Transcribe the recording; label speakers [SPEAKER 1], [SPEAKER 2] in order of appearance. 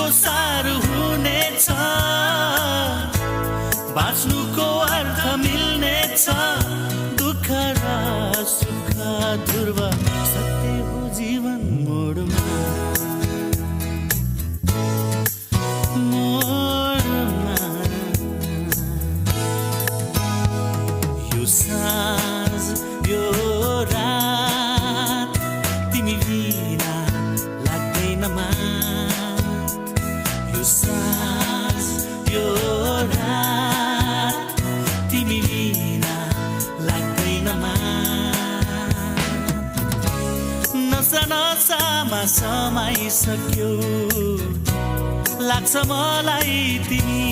[SPEAKER 1] बाँच्नुको साह्रो हुनेछ, बाँच्नुको अर्थ मिल्नेछ। दुःख र सुख ध्रुव सत्य हो जीवन मोडमा, मोडमा। यो साँझ यो रात तिमी बिना लाग्दैन मात। यो साँझ यो रात तिमी बिना लाग्दैन मात। नसा नसामा समाइसक्यो, लाग्छ मलाई तिमी